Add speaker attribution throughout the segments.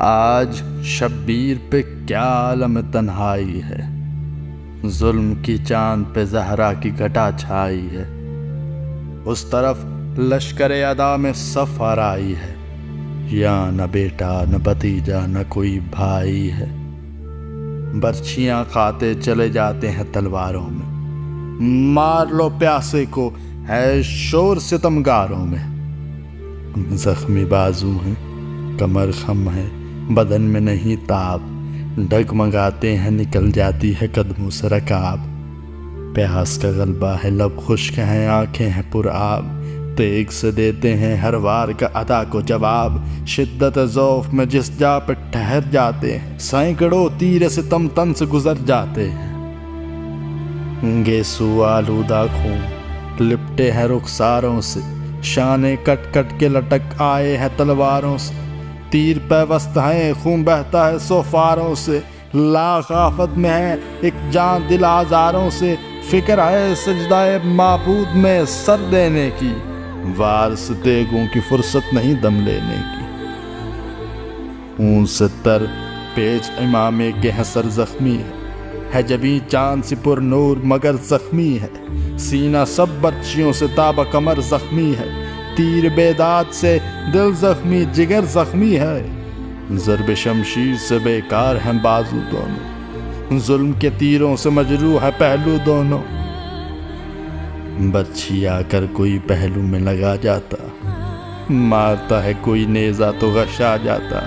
Speaker 1: آج شبیر پہ کیا عالم تنہائی ہے، ظلم کی چاند پہ زہرا کی گھٹا چھائی ہے۔ اس طرف لشکر ادا میں صف آرائی ہے، یہاں نہ بیٹا نہ بھتیجا نہ کوئی بھائی ہے۔ برچھیاں کھاتے چلے جاتے ہیں تلواروں میں، مار لو پیاسے کو ہے شور ستمگاروں میں۔ زخمی بازو ہیں، کمر خم ہے، بدن میں نہیں تاب، ڈگمگاتے ہیں نکل جاتی ہے قدموں سے رکاب۔ پیاس کا غلبہ ہے، لب خشک ہیں، آنکھیں ہیں پر آب، تیغ سے دیتے ہیں ہر وار کا عطا کو جواب۔ شدت ذوف میں جس جا پہ ٹھہر جاتے ہیں، سینکڑوں تیر ستم تن سے گزر جاتے ہیں۔ گیسو آلودہ خون لپٹے ہیں رخساروں سے، شانے کٹ کٹ کے لٹک آئے ہیں تلواروں سے۔ تیر پیوست ہیں، خون بہتا ہے سو فاروں سے، لاکھ آفت میں ہے ایک جان دل آزاروں سے۔ فکر ہے سجدہ معبود میں سر دینے کی، وار سے تیغوں کی فرصت نہیں دم لینے کی۔ اون سے تر پیچ امام کے ہیں سر زخمی ہے جبیں چاند سی پر نور مگر زخمی ہے۔ سینہ سب برچیوں سے تابہ کمر زخمی ہے، تیر بیداد سے دل زخمی جگر زخمی ہے۔ ضرب شمشیر سے بیکار ہیں بازو دونوں، ظلم کے تیروں سے مجروح ہے پہلو دونوں۔ برچھی آ کر کوئی پہلو میں لگا جاتا، مارتا ہے کوئی نیزہ تو غش آ جاتا۔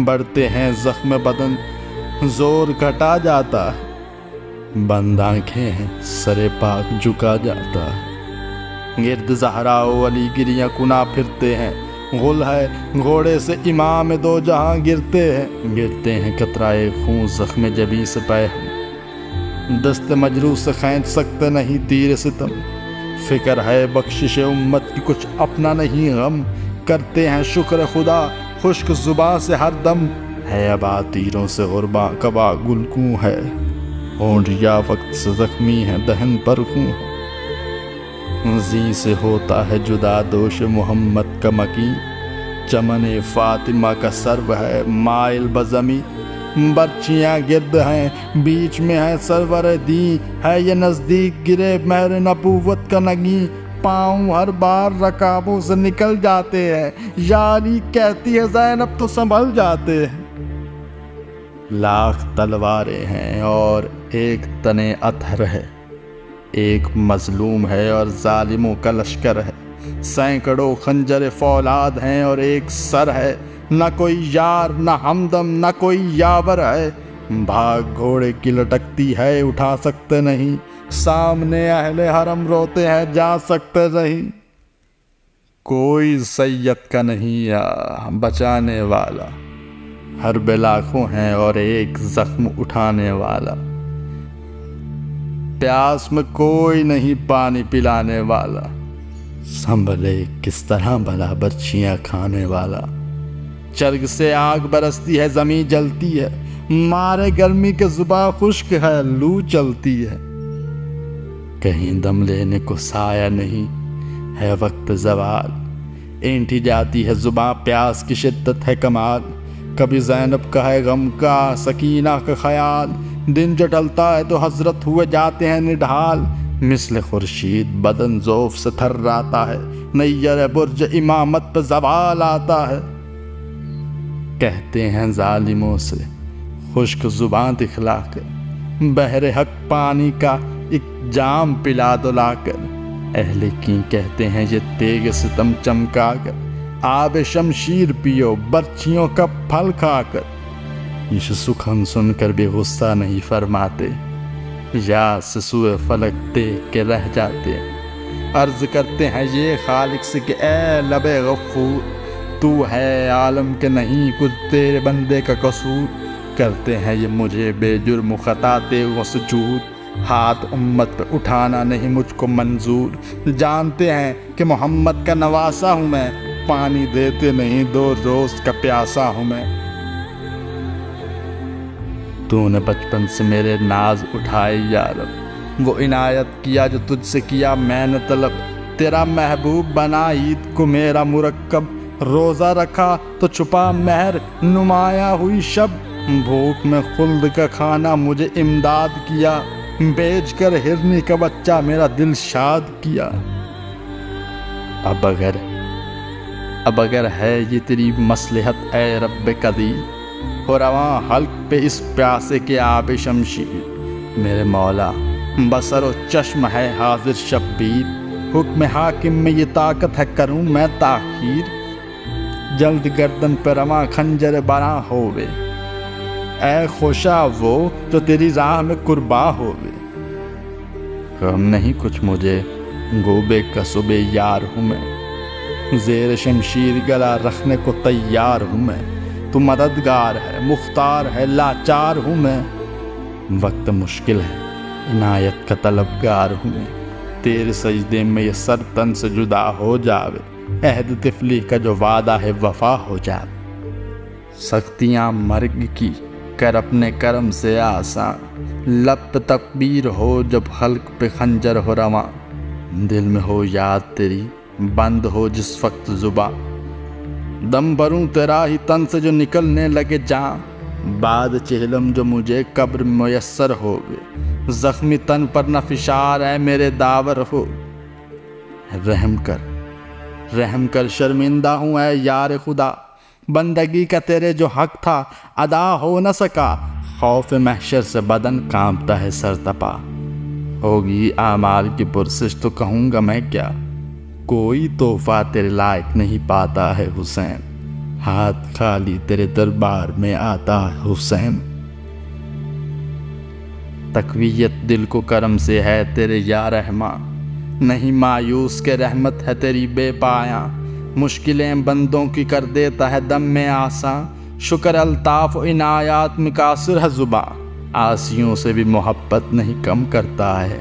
Speaker 1: بڑھتے ہیں زخم بدن زور گھٹا جاتا، بند آنکھیں ہیں سر پاک جھکا جاتا۔ گرد زہرا و علی گریاں کنا پھرتے ہیں، غل ہے گھوڑے سے امام دو جہاں گرتے ہیں قطرائے خون زخم جبیں سے پے ہم۔ دست مجروح سے کھینچ سکتے نہیں تیر ستم، فکر ہے بخشش امت کی کچھ اپنا نہیں غم۔ کرتے ہیں شکر خدا خشک زباں سے ہر دم، ہے ابا تیروں سے غرباں کبا گلکوں ہے۔ ہونٹ یا وقت سے زخمی ہے دہن پر خون، زی سے ہوتا ہے جدا دوش محمد کا مکین۔ چمن فاطمہ کا سرو ہے مائل بزمی، برچیاں گرد ہیں بیچ میں ہے سرور دین۔ ہے یہ نزدیک گرے مہر نبوت کا نگین، پاؤں ہر بار رکابوں سے نکل جاتے ہیں، یاری کہتی ہے زینب تو سنبھل جاتے ہیں۔ لاکھ تلواریں ہیں اور ایک تنے اطہر ہے، ایک مظلوم ہے اور ظالموں کا لشکر ہے۔ سینکڑوں خنجر فولاد ہیں اور ایک سر ہے، نہ کوئی یار نہ ہمدم نہ کوئی یاور ہے۔ بھاگ گھوڑے کی لٹکتی ہے اٹھا سکتے نہیں، سامنے اہل حرم روتے ہیں جا سکتے نہیں۔ کوئی سید کا نہیں بچانے والا، ہر بے لاکھوں ہیں اور ایک زخم اٹھانے والا۔ پیاس میں کوئی نہیں پانی پلانے والا، سنبھلے کس طرح بھلا برچیاں کھانے والا۔ چرگ سے آگ برستی ہے زمین جلتی ہے، مارے گرمی کے زباں خشک ہے لو چلتی ہے۔ کہیں دم لینے کو سایہ نہیں ہے وقت زوال، اینٹھی جاتی ہے زباں پیاس کی شدت ہے کمال۔ کبھی زینب کا ہے غم کا سکینہ کا خیال، دن جو ڈلتا ہے تو حضرت ہوئے جاتے ہیں نڈھال۔ مثل خورشید بدن ذوف سے تھراتا ہے، نیر برج امامت پہ زوال آتا ہے۔ کہتے ہیں ظالموں سے خشک زباں دکھلا کر، بحر حق پانی کا ایک جام پلا دو لا کر۔ اہل کی کہتے ہیں یہ تیغ ستم چمکا کر، آب شمشیر پیو برچیوں کا پھل کھا کر۔ یہ سخن سن کر بھی غصہ نہیں فرماتے، یا سسوئے فلک دیکھ کے رہ جاتے۔ عرض کرتے ہیں یہ خالق سے کہ اے لب غفور، تو ہے عالم کے نہیں کچھ تیرے بندے کا قصور۔ کرتے ہیں یہ مجھے بے جرم خطا تیغوں سے جھوٹ، ہاتھ امت پہ اٹھانا نہیں مجھ کو منظور۔ جانتے ہیں کہ محمد کا نواسا ہوں میں، پانی دیتے نہیں دو روز کا پیاسا ہوں میں۔ تو نے بچپن سے میرے ناز اٹھائے یا رب، وہ عنایت کیا جو تجھ سے کیا میں نے طلب۔ تیرا محبوب بنا عید کو میرا مرکب، روزہ رکھا تو چھپا مہر نمایاں ہوئی شب، بھوک میں خلد کا کھانا مجھے امداد کیا، بیچ کر ہرنی کا بچہ میرا دل شاد کیا۔ اب اگر ہے یہ تیری مصلحت اے رب قدیر، ہو رواں حلق پہ اس پیاسے کے آب شمشیر، میرے مولا بصر و چشم ہے حاضر شبیر، حکم حاکم میں یہ طاقت ہے کروں میں تاخیر، جلد گردن پہ رواں خنجر براں ہووے، اے خوشا وہ جو تیری راہ میں قربا ہووے۔ غم نہیں کچھ مجھے گو بے کسب یار ہوں میں، زیر شمشیر گلا رکھنے کو تیار ہوں میں، تو مددگار ہے مختار ہے لاچار ہوں میں، وقت مشکل ہے عنایت کا طلبگار ہوں میں، تیرے سجدے میں یہ سر تن سے جدا ہو جاوے، عہد طفلی کا جو وعدہ ہے وفا ہو جاوے، سختیاں مرگ کی کر اپنے کرم سے آسان، لب پہ تکبیر ہو جب حلق پہ خنجر ہو رواں، دل میں ہو یاد تیری بند ہو جس وقت زباں، دم بھروں تیرا ہی تن سے جو نکلنے لگے جان، بعد چہلم جو مجھے قبر میسر ہوگے، زخمی تن پر نہ فشار ہے میرے داور ہو، رحم کر شرمندہ ہوں اے یار خدا، بندگی کا تیرے جو حق تھا ادا ہو نہ سکا، خوف محشر سے بدن کانپتا ہے سرتپا، ہوگی اعمال کی پرسش تو کہوں گا میں کیا، کوئی تحفہ تیرے لائق نہیں پاتا ہے حسین، ہاتھ خالی تیرے دربار میں آتا ہے حسین، تقویت دل کو کرم سے ہے تیرے یا رحماں، نہیں مایوس کے رحمت ہے تیری بے پایاں، مشکلیں بندوں کی کر دیتا ہے دم میں آساں، شکر الطاف و عنایات میں قاصر ہے زباں، عاصیوں سے بھی محبت نہیں کم کرتا ہے،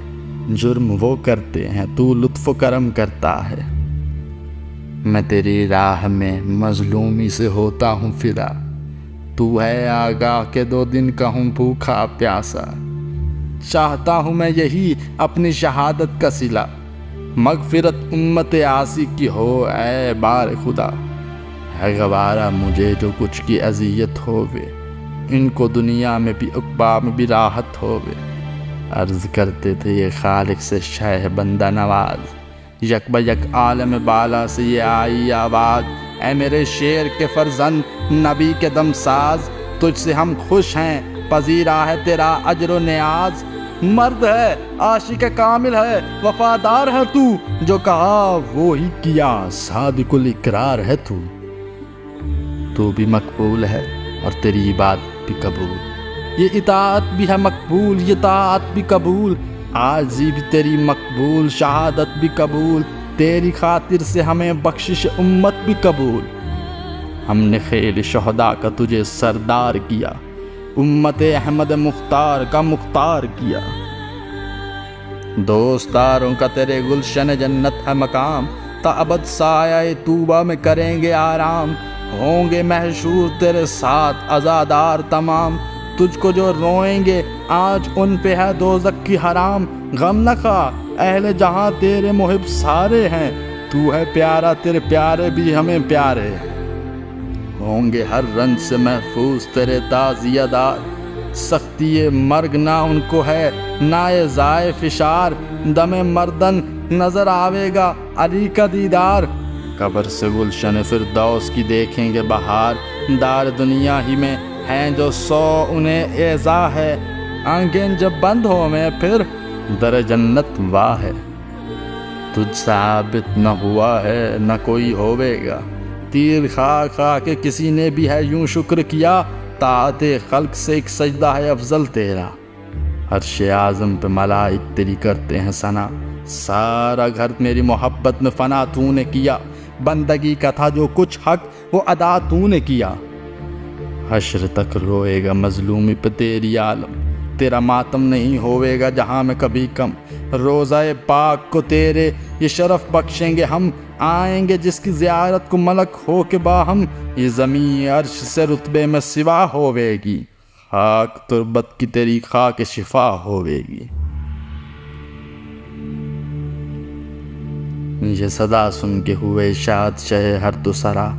Speaker 1: جرم وہ کرتے ہیں تو لطف و کرم کرتا ہے، میں تیری راہ میں مظلومی سے ہوتا ہوں فدا، تو ہے آگاہ کہ 2 دن کا ہوں بھوکھا پیاسا، چاہتا ہوں میں یہی اپنی شہادت کا صلہ، مغفرت امت عاصی کی ہو اے بار خدا، ہے گوارا مجھے جو کچھ کی اذیت ہووے، ان کو دنیا میں بھی عقبا میں بھی راحت ہووے، عرض کرتے تھے یہ خالق سے شہ بندہ نواز، یک با یک عالم بالا سے یہ آئی آواز، اے میرے شیر کے فرزند نبی کے دم ساز، تجھ سے ہم خوش ہیں پذیرا ہے تیرا اجر و نیاز، مرد ہے عاشق کامل ہے وفادار ہے جو کہا وہی کیا، صادق الاقرار ہے تو بھی مقبول ہے اور تیری عبادت بھی قبول، یہ اطاعت بھی ہے مقبول یہ طاعت بھی قبول، عاجزی بھی تیری مقبول شہادت بھی قبول، تیری خاطر سے ہمیں بخشش امت بھی قبول، ہم نے خیل شہداء کا تجھے سردار کیا، امت احمد مختار کا مختار کیا، دوستاروں کا تیرے گلشن جنت ہے مقام، تا ابد سایہ طوبہ میں کریں گے آرام، ہوں گے محشور تیرے ساتھ عزادار تمام، تجھ کو جو روئیں گے آج ان پہ ہے دوزخ کی حرام، غم نہ کھا اہل جہاں تیرے محب سارے ہیں، تو ہے پیارا تیرے پیارے بھی ہمیں پیارے، ہوں گے ہر رنج سے محفوظ تیرے تعزیہ دار، سختی مرگ نہ ان کو ہے نہ ضائع فشار، دم مردن نظر آوے گا علی کا دیدار، قبر سے گلشن فردوس کی دیکھیں گے بہار، دار دنیا ہی میں ہیں جو 100 انہیں اعزا ہے، آنکھیں جب بند ہو میں پھر در جنت واہ ہے، تجھ ثابت نہ ہوا ہے نہ کوئی ہوے گا، تیر خواہ خواہ کے کسی نے بھی ہے یوں شکر کیا، طاعت خلق سے ایک سجدہ ہے افضل تیرا، عرش اعظم پہ ملائک تیری کرتے ہیں ثنا، سارا گھر میری محبت میں فنا تو نے کیا، بندگی کا تھا جو کچھ حق وہ ادا تو نے کیا، حشر تک روئے گا مظلومی پہ تیری عالم، تیرا ماتم نہیں ہوئے گا جہاں میں کبھی کم، روضہ پاک کو تیرے یہ شرف بخشیں گے ہم، آئیں گے جس کی زیارت کو ملک ہو کے باہم، یہ زمین عرش سے رتبے میں سوا ہوے گی، خاک تربت کی تیری خاک شفا ہوے گی، یہ صدا سن کے ہوئے شاد شہ ہر دو سرا،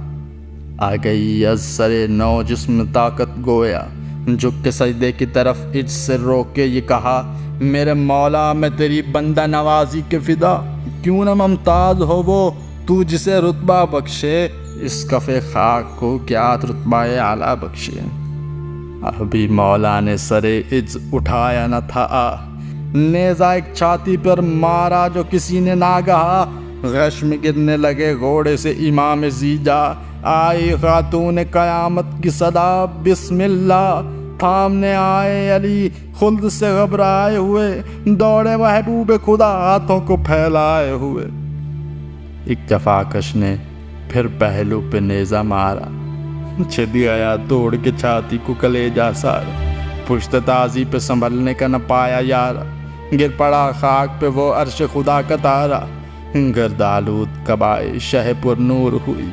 Speaker 1: آ گئی از سر نو جسم طاقت گویا، جھک کے سجدے کی طرف اج سے روک کے یہ کہا، میرے مولا میں تیری بندہ نوازی کے فدا، کیوں نہ ممتاز ہو وہ تو جسے رتبہ بخشے، اس کف خاک کو کیا رتبہ اعلیٰ بخشے۔ ابھی مولا نے سر عز اٹھایا نہ تھا نیزہ ایک چھاتی پر مارا جو کسی نے ناگہا، غش میں گرنے لگے گھوڑے سے امام زیجا، آئی خاتون قیامت کی صدا بسم اللہ، تھامنے آئے علی خلد سے گھبرائے ہوئے، دوڑے محبوب خدا ہاتھوں کو پھیلائے ہوئے۔ ایک جفاکش نے پھر پہلو پہ نیزہ مارا، چھد گیا توڑ کے چھاتی کو کلیجہ سارا، پشت تازی پہ سنبھلنے کا نہ پایا یارا، گر پڑا خاک پہ وہ عرش خدا کا تارا، گردآلود قبائے شہ پر نور ہوئی،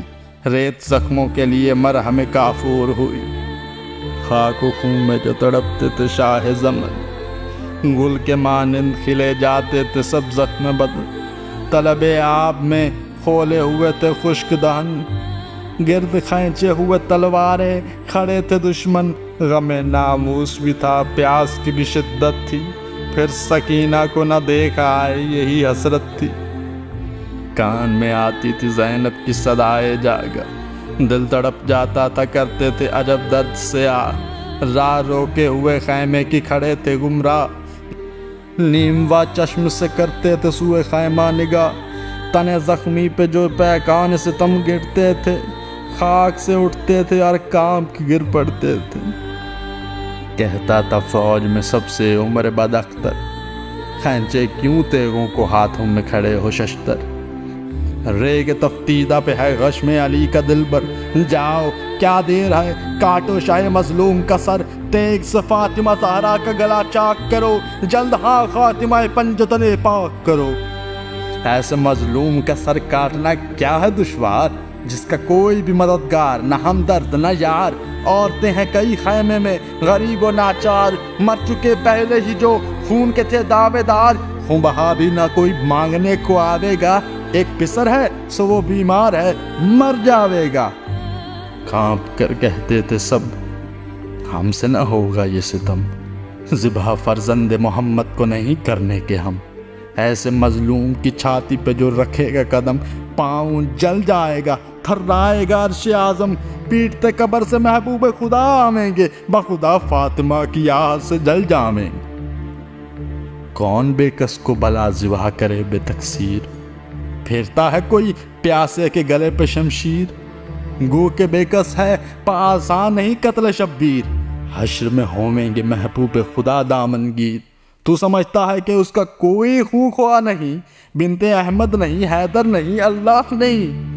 Speaker 1: ریت زخموں کے لیے مرہم کافور ہوئی، خاک و خون میں جو تڑپتے تھے شاہ زمن، گل کے مانند کھلے جاتے تھے سب زخم بدن، طلب آب میں کھولے ہوئے تھے خشک دہن، گرد کھینچے ہوئے تلواریں کھڑے تھے دشمن، غم ناموس بھی تھا پیاس کی بھی شدت تھی، پھر سکینہ کو نہ دیکھ آئے یہی حسرت تھی، کان میں آتی تھی زینب کی صدائے جاگا، دل تڑپ جاتا تھا کرتے تھے عجب درد سے راہ روکے ہوئے خیمے کی کھڑے تھے گمراہ، نیموا چشم سے کرتے تھے سوئے خیمہ نگاہ، تنے زخمی پہ جو پیکان ستم گرتے تھے، خاک سے اٹھتے تھے اور کام کی گر پڑتے تھے، کہتا تھا فوج میں سب سے عمر بد اختر، کھینچے کیوں تیغوں کو ہاتھوں میں کھڑے ہو ششتر، ریگ تفتیدہ پہ ہے غشم علی کا دل بر، جاؤ کیا دیر ہے کاٹو شاہ مظلوم کا سر، تیغ سے فاطمہ زہرا کا گلا چاک کرو، جلد ہاں خاتمہ پنجتن پاک کرو۔ ایسے مظلوم کا سر کاٹنا کیا ہے دشوار، جس کا کوئی بھی مددگار نہ ہمدرد نہ یار، عورتیں ہیں کئی خیمے میں غریب و ناچار، مر چکے پہلے ہی جو خون کے تھے دعوے دار، خون بہا بھی نہ کوئی مانگنے کو آوے گا، ایک پسر ہے سو وہ بیمار ہے مر جاوے گا، کانپ کر کہتے تھے سب ہم سے نہ ہوگا یہ ستم، ذبح فرزند محمد کو نہیں کرنے کے ہم، ایسے مظلوم کی چھاتی پہ جو رکھے گا قدم، پاؤں جل جائے گا تھرائے گا عرش اعظم، پیٹتے قبر سے محبوب خدا آویں گے، بخدا فاطمہ کی آہ سے جل جامیں، کون بے کس کو بلا ذبح کرے بے تقصیر، پھیرتا ہے کوئی پیاسے کے گلے پہ شمشیر، گو کے بے کس ہے پا آسان نہیں قتل شبیر، حشر میں ہویں گے محبوب خدا دامن گیر، تو سمجھتا ہے کہ اس کا کوئی خون خواہ نہیں، بنت احمد نہیں، حیدر نہیں، اللہ نہیں،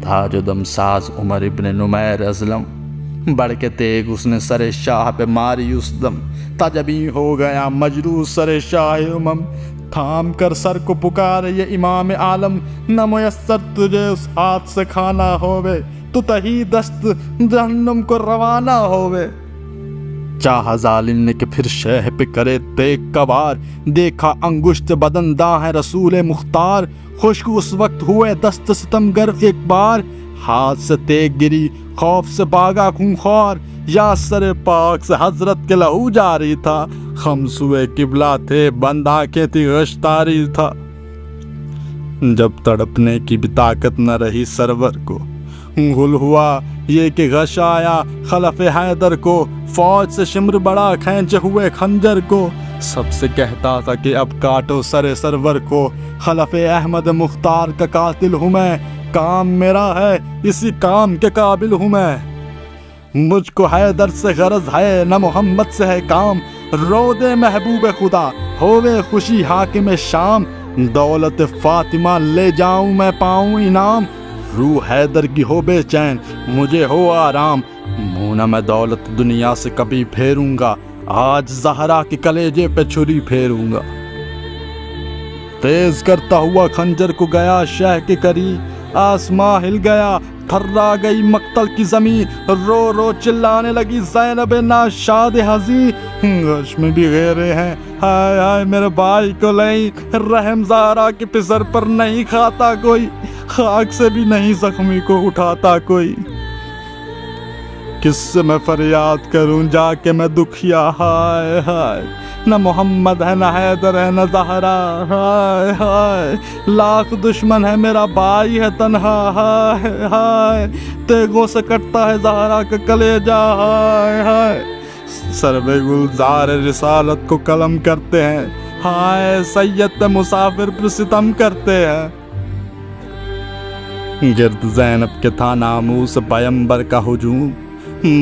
Speaker 1: تھا جو دم ساز عمر ابن نمیر ازلم، بڑھ کے تیغ اس نے سر شاہ پہ ماری اس دم، تجبی ہو گیا مجروح سر شاہ امم، تھام کر سر کو پکارے یہ امام عالم، نہ میسر تجھے اس ہاتھ سے کھانا ہووے، تو تہی دست جہنم کو روانہ ہووے، چاہا ظالم نے کہ پھر شہ پہ کرے تیغ کا وار، دیکھا انگشت بدن داں ہے رسول مختار، خشک اس وقت ہوئے دست ستمگر ایک بار، ہاتھ سے تیغ گری خوف سے باغا خونخوار، یا سر پاک سے حضرت کے لہو جاری تھا، خمسوئے قبلہ تھے بند آنکھیں تھی غش طاری تھا، جب تڑپنے کی بھی طاقت نہ رہی سرور کو، غل ہوا یہ کہ غش آیا خلف حیدر کو، فوج سے شمر بڑا کھینچے ہوئے خنجر کو، سب سے کہتا تھا کہ اب کاٹو سر سرور کو، خلف احمد مختار کا قاتل ہوں میں، کام میرا ہے اسی کام کے قابل ہوں میں، مجھ کو حیدر سے غرض ہے نہ محمد سے ہے کام، رو دے محبوب خدا ہووے خوشی حاکم شام، دولت فاطمہ لے جاؤں میں پاؤں انعام، روح حیدر کی ہو بے چین مجھے ہو آرام، منہ نہ میں دولت دنیا سے کبھی پھیروں گا، آج زہرا کے کلیجے پہ چھری پھیروں گا، تیز کرتا ہوا خنجر کو گیا شہ کے قریب، آسمان ہل گیا تھرا گئی مقتل کی زمین، رو رو چلانے لگی زینب ناشاد حزین، غش میں بھی غیرے ہیں ہائے ہائے میرے بھائی کو لئی، رحم زہرا کے پسر پر نہیں کھاتا کوئی، خاک سے بھی نہیں زخمی کو اٹھاتا کوئی۔ کس سے میں فریاد کروں جا کے میں دکھیا، ہائے ہائے نہ محمد ہے نہ حیدر ہے نہ زہرا، ہائے ہائے لاکھ دشمن ہے میرا بھائی ہے تنہا، ہائے ہائے تیغوں سے کٹتا ہے زہرا کا کلیجہ، ہائے ہائے سروے گلزار رسالت کو قلم کرتے ہیں، ہائے سید پہ مسافر پر ستم کرتے ہیں۔ گرد زینب کے تھا ناموس پیمبر کا ہجوم،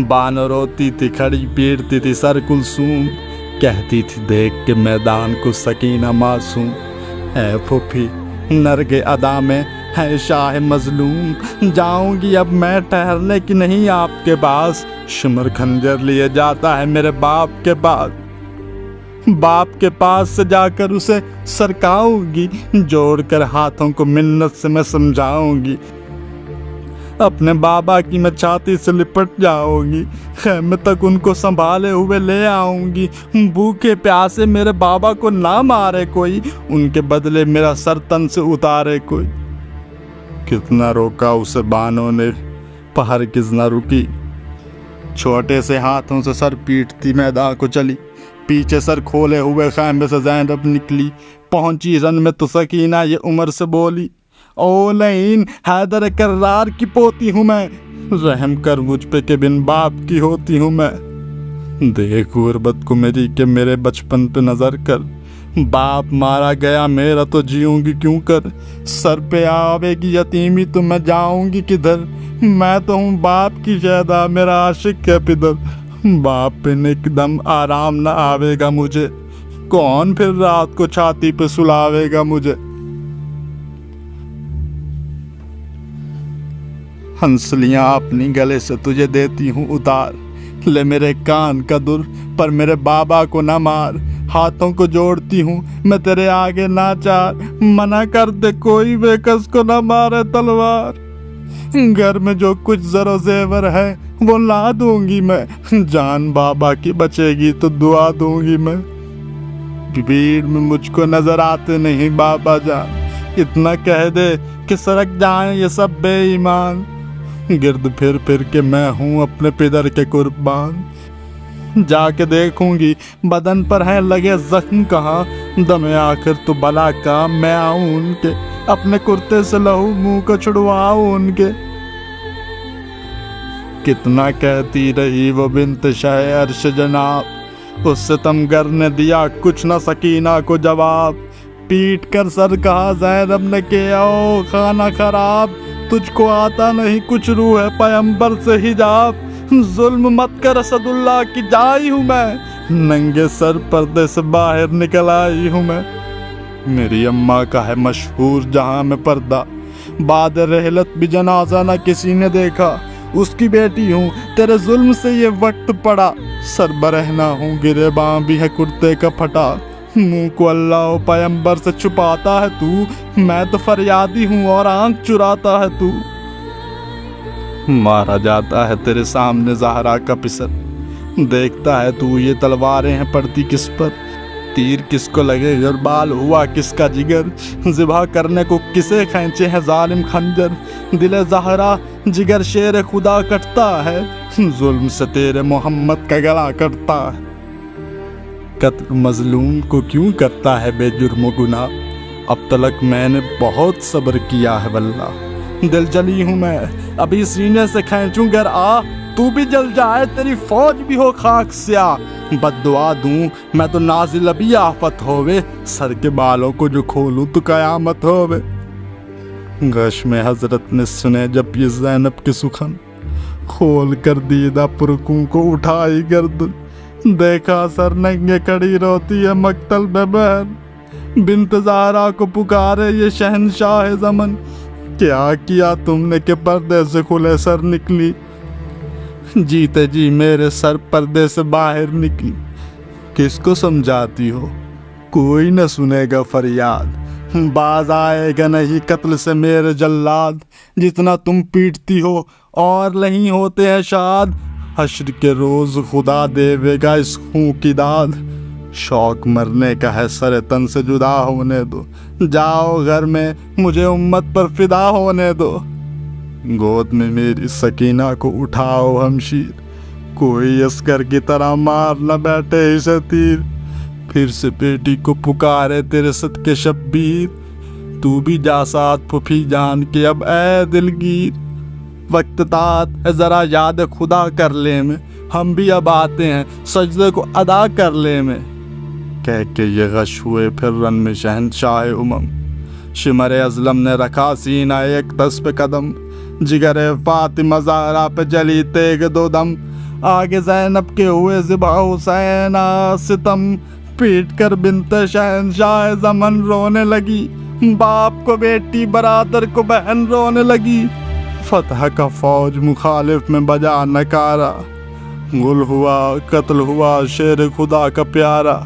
Speaker 1: بانو روتی تھی کھڑی پیٹتی تھی سر کلثوم، کہتی تھی دیکھ کے میدان کو سکینہ معصوم، اے پھوپھی نرگ ادا میں ہے شاہ مظلوم، جاؤں گی اب میں ٹھہرنے کی نہیں آپ کے پاس، شمر خنجر لیے جاتا ہے میرے باپ کے پاس، باپ کے پاس سے جا کر اسے سرکاؤں گی، جوڑ کر ہاتھوں کو منت سے میں سمجھاؤں گی، اپنے بابا کی میں چھاتی سے لپٹ جاؤں گی، خیمے تک ان کو سنبھالے ہوئے لے آؤں گی، بھوکے پیاسے میرے بابا کو نہ مارے کوئی، ان کے بدلے میرا سر تن سے اتارے کوئی۔ کتنا روکا اسے بانوں نے پر ہرگز نہ رکی، چھوٹے سے ہاتھوں سے سر پیٹتی میدان کو چلی، پیچھے سر کھولے ہوئے خیمے سے زینب نکلی، پہنچی رن میں تو سکینہ یہ عمر سے بولی، او لین حیدر کرار کی پوتی ہوں میں، رحم کر مجھ پہ کہ بن باپ کی ہوتی ہوں میں، دیکھ غربت کو میری کہ میرے بچپن پہ نظر کر، باپ مارا گیا میرا تو جیوں گی کیوں کر، سر پہ آوے گی یتیمی تو میں جاؤں گی کدھر، میں تو ہوں باپ کی شیدا میرا عاشق ہے پدر، باپ پہ ایک دم آرام نہ آوے گا مجھے، کون پھر رات کو چھاتی پہ سلاوے گا مجھے۔ ہنسلیاں اپنی گلے سے تجھے دیتی ہوں اتار، لے میرے کان کا در پر میرے بابا کو نہ مار، ہاتھوں کو جوڑتی ہوں میں تیرے آگے ناچار، منع کر دے کوئی بے کس کو نہ مارے تلوار، گھر میں جو کچھ زر و زیور ہے وہ لا دوں گی میں، جان بابا کی بچے گی تو دعا دوں گی میں، بھیڑ میں مجھ کو نظر آتے نہیں بابا جان، اتنا کہہ دے کہ سرک جائیں یہ سب بے ایمان، گرد پھر پھر کے میں ہوں اپنے پدر کے قربان، جا کے دیکھوں گی بدن پر ہیں لگے زخم کہاں، دم آخر تو بلا کا میں آؤں ان کے، اپنے کرتے سے لہو منہ کو چھڑواؤں ان کے۔ کتنا کہتی رہی وہ بنت شاہ عرش جناب، اس ستمگر نے دیا کچھ نہ سکینہ کو جواب، پیٹ کر سر کہا زینب نے کہ او خانہ خراب، تجھ کو آتا نہیں کچھ روح ہے پیمبر سے حجاب، ظلم مت کر اسد اللہ کی جائی ہوں میں، ننگے سر پردے سے باہر نکل آئی ہوں میں، میری اماں کا ہے مشہور جہاں میں پردہ، بعد رحلت بھی جنازہ نہ کسی نے دیکھا، اس کی بیٹی ہوں تیرے ظلم سے یہ وقت پڑا، سر برہنہ ہوں گریباں بھی ہے کرتے کا پھٹا، منہ کو اللہ و پیمبر سے چھپاتا ہے تو، میں تو فریادی ہوں اور آنکھ چراتا ہے تو، مارا جاتا ہے تیرے سامنے زہرا کا پسر، دیکھتا ہے تو یہ تلواریں ہیں پڑتی کس پر، تیر کس کو لگے غربال ہوا کس کا جگر، ذبح کرنے کو کسے کھینچے ہیں ظالم خنجر، دل زہرا جگر شیر خدا کٹتا ہے، ظلم سے تیرے محمد کا گلا کٹتا ہے، قتل مظلوم کو کیوں کرتا ہے بے جرم و گناہ، اب تلک میں نے بہت صبر کیا ہے واللہ، دل جلی ہوں میں ابھی سینے سے کھینچوں گر آ، تو بھی جل جائے تیری فوج بھی ہو خاک سیاہ، بد دعا دوں میں تو نازل ابھی آفت ہووے، سر کے بالوں کو جو کھولوں تو قیامت ہووے، غش میں حضرت نے سنے جب یہ زینب کے سخن، کھول کر دیدہ پرکوں کو اٹھائی گردن، دیکھا سر ننگے کڑی روتی ہے مقتل میں بہن، بنت زہرا کو پکارے یہ شہنشاہ زمن، کیا کیا تم نے کہ پردے سے کھلے سر نکلی، جیتے جی میرے سر پردے سے باہر نکلی، کس کو سمجھاتی ہو کوئی نہ سنے گا فریاد، باز آئے گا نہیں قتل سے میرے جلاد، جتنا تم پیٹتی ہو اور نہیں ہوتے ہیں شاد، حشر کے روز خدا دے گا اس خون کی داد، شوق مرنے کا ہے، سر تن سے جدا ہونے دو، جاؤ گھر میں مجھے امت پر فدا ہونے دو۔ گود میں میری سکینہ کو اٹھاؤ ہمشیر، کوئی عسکر کی طرح مار نہ بیٹھے اسے تیر۔ پھر سے بیٹی کو پکارے تیرے صدقے شبیر، تو بھی جا ساتھ پھوپھی جان کے اب اے دلگیر۔ وقت طاعت ہے ذرا یاد خدا کر لے میں، ہم بھی اب آتے ہیں سجدے کو ادا کر لے میں۔ کہہ کے یہ غش ہوئے پھر رن میں شہنشاہ امم، شمر ازلم نے رکھا سینہ ایک دس پہ قدم، جگر فاطمہ زہرا پہ جلی تیغ دو دم۔ آگے زینب کے ہوئے ذبح حسین ستم، پیٹ کر بنت شہنشاہ زمن رونے لگی، باپ کو بیٹی برادر کو بہن رونے لگی۔ فتح کا فوج مخالف میں بجا نکارا، گل ہوا قتل ہوا شیر خدا کا پیارا۔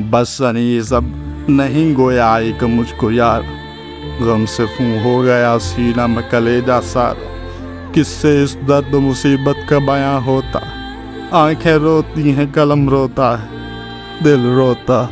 Speaker 1: بس انیس اب نہیں گویا ایک مجھ کو یار، غم سے خون ہو گیا سینہ میں کلیجہ سارا۔ کس سے اس درد و مصیبت کا بیاں ہوتا، آنکھیں روتی ہیں قلم روتا ہے دل روتا۔